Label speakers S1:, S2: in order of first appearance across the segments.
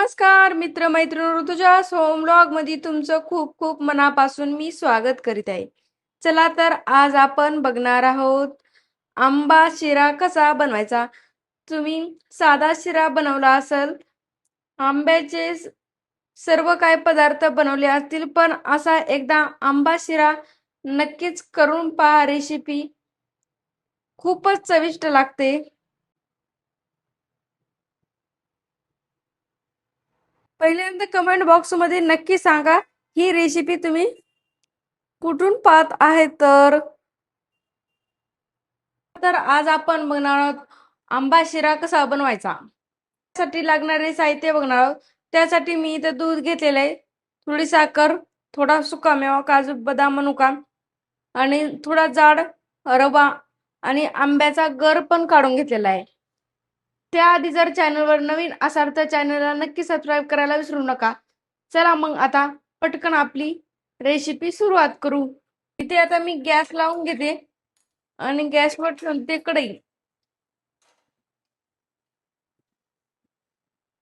S1: नमस्कार मित्र मैत्रिणी, ऋतुजा होम ब्लॉग मध्ये तुमचं खूप खूप मनापासून मी स्वागत करीत आहे. चला तर आज आपण बघणार आहोत आंबा शिरा कसा बनवायचा. तुम्ही साधा शिरा बनवला असेल, आंब्याचे सर्व काही पदार्थ बनवले असतील, पण असा एकदा आंबा शिरा नक्कीच करून पहा. रेसिपी खूपच चविष्ट लागते. पहिल्यांदा कमेंट बॉक्स मध्ये नक्की सांगा ही रेसिपी तुम्ही कुठून पाहत आहे. तर आज आपण बघणार आहोत आंबा शिरा कसा बनवायचा. त्यासाठी लागणारे साहित्य बघणार आहोत. त्यासाठी मी इथे दूध घेतलेले आहे, थोडी साखर, थोडा सुका मेवा, काजू, बदाम, मनुका आणि थोडा जाड रवा आणि आंब्याचा गर पण काढून घेतलेला आहे. त्याआधी जर चॅनलवर नवीन असाल तर चॅनलला नक्की सबस्क्राईब करायला विसरू नका. चला मग आता पटकन आपली रेसिपी सुरुवात करू. इथे आता मी गॅस लावून घेते आणि गॅसवर ठेवते कढई.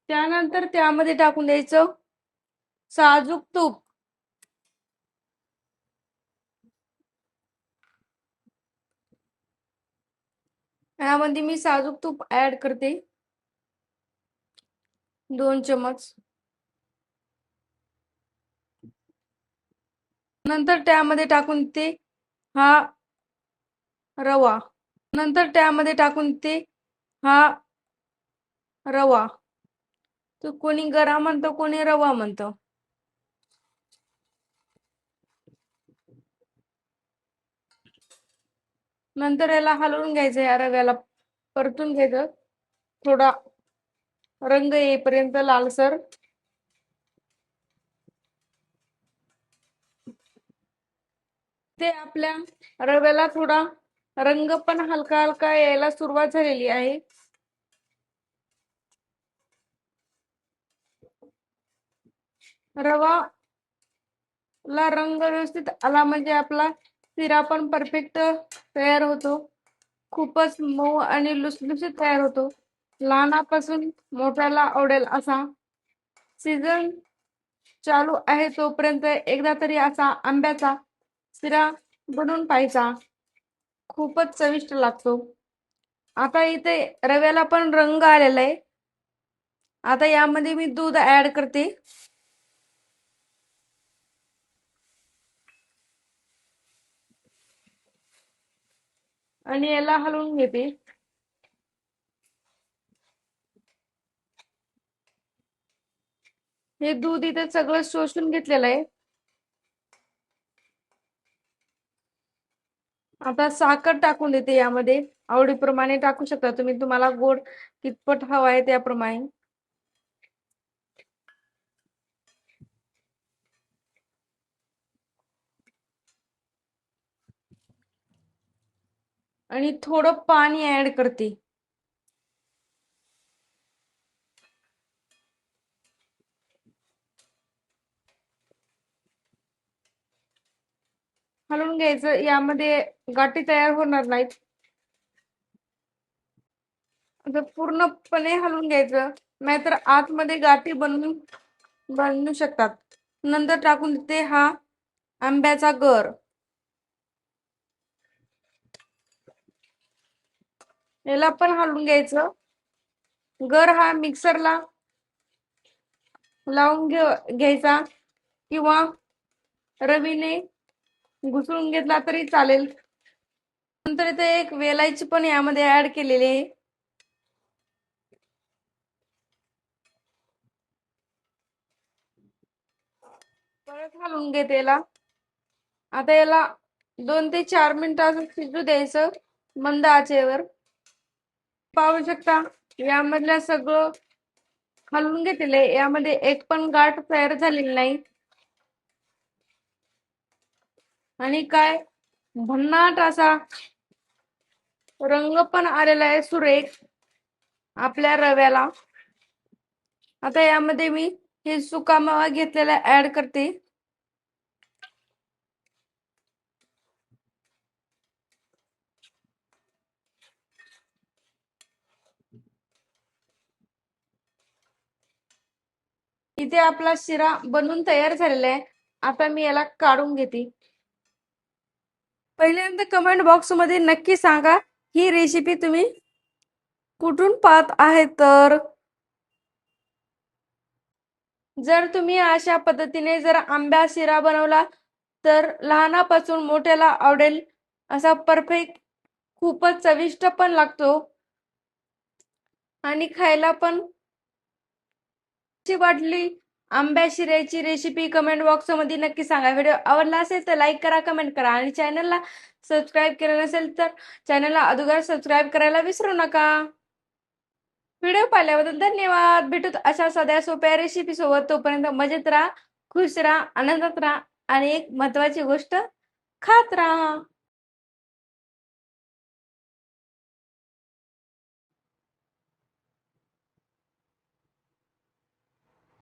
S1: त्यानंतर त्यामध्ये टाकून द्यायचं साजूक तूप. यामध्ये मी साजूक तूप ऍड करते, 2 चमच. नंतर त्यामध्ये टाकून देते हा रवा. हा रवा. तो कोणी गरा म्हणतो, कोणी रवा म्हणतो. नंतर याला हलवून घ्यायचं, या रव्याला परतून घ्यायचं थोडा रंग येईपर्यंत लालसर. ते आपल्या रव्याला थोडा रंग पण हलका हलका यायला सुरुवात झालेली आहे. रवा ला रंग व्यवस्थित आला म्हणजे आपला शिरा पण परफेक्ट तयार होतो. खूपच मऊ आणि लुसलुशीत तयार होतो. लहानापासून मोठ्याला आवडेल असा. सीझन चालू आहे तोपर्यंत एकदा तरी असा आंब्याचा शिरा बनवून पाहायचा. खूपच चविष्ट लागतो. आता इथे रव्याला पण रंग आलेला आहे. आता यामध्ये मी दूध ऍड करते. आणि याला हलवून घेते. हे दूध इथे सगळं शोषून घेतलेलं आहे. आता साखर टाकून देते यामध्ये. आवडीप्रमाणे टाकू शकता तुम्ही, तुम्हाला गोड कितपत हवा आहे त्याप्रमाणे. आणि थोडं पाणी ऍड करते. हलवून घ्यायचं, यामध्ये गाठी तयार होणार नाहीत. आता पूर्णपणे हलवून घ्यायचं, नाहीतर आतमध्ये गाठी बनू शकतात. नंतर टाकून देते हा आंब्याचा गर. याला पण हलवून घ्यायचं. गर हा मिक्सरला लावून घ्यायचा किंवा रवीने घुसळून घेतला तरी चालेल. नंतर इथे एक वेलायची पण यामध्ये ऍड केलेली आहे. परत घालून घेते याला. आता याला 2 ते 4 मिनिटं शिजू द्यायचं मंद आचेवर. पाहू शकता यामधल्या सगळं हलवून घेतलेलं आहे. यामध्ये एक पण गाठ तयार झालेली नाही. आणि काय भन्नाट असा रंग पण आलेला आहे सुरेख आपल्या रव्याला. आता यामध्ये मी हे सुका मेवा घेतलेला ऍड करते. इथे आपला शिरा बनवून तयार झालेला आहे. आता मी याला काढून घेते. पहिल्यांदा कमेंट बॉक्स मध्ये नक्की सांगा ही रेसिपी तुम्ही कुठून पाहत आहे. तर जर तुम्ही अशा पद्धतीने जर आंबा शिरा बनवला तर लहानापासून मोठ्याला आवडेल असा परफेक्ट खूपच चविष्ट पण लागतो आणि खायला पण वाटली. आंब्या शिऱ्याची रेसिपी कमेंट बॉक्स मध्ये नक्की सांगा. व्हिडिओ आवडला असेल तर लाईक करा, कमेंट करा आणि चॅनलला सबस्क्राईब केलं नसेल तर चॅनलला अगोदर सबस्क्राईब करायला विसरू नका. व्हिडिओ पाहिल्याबद्दल धन्यवाद. भेटू अशा साध्या सोप्या रेसिपी सोबत. तोपर्यंत मजेत राहा, खुश राहा, आनंदात राहा आणि एक महत्वाची गोष्ट खात राहा.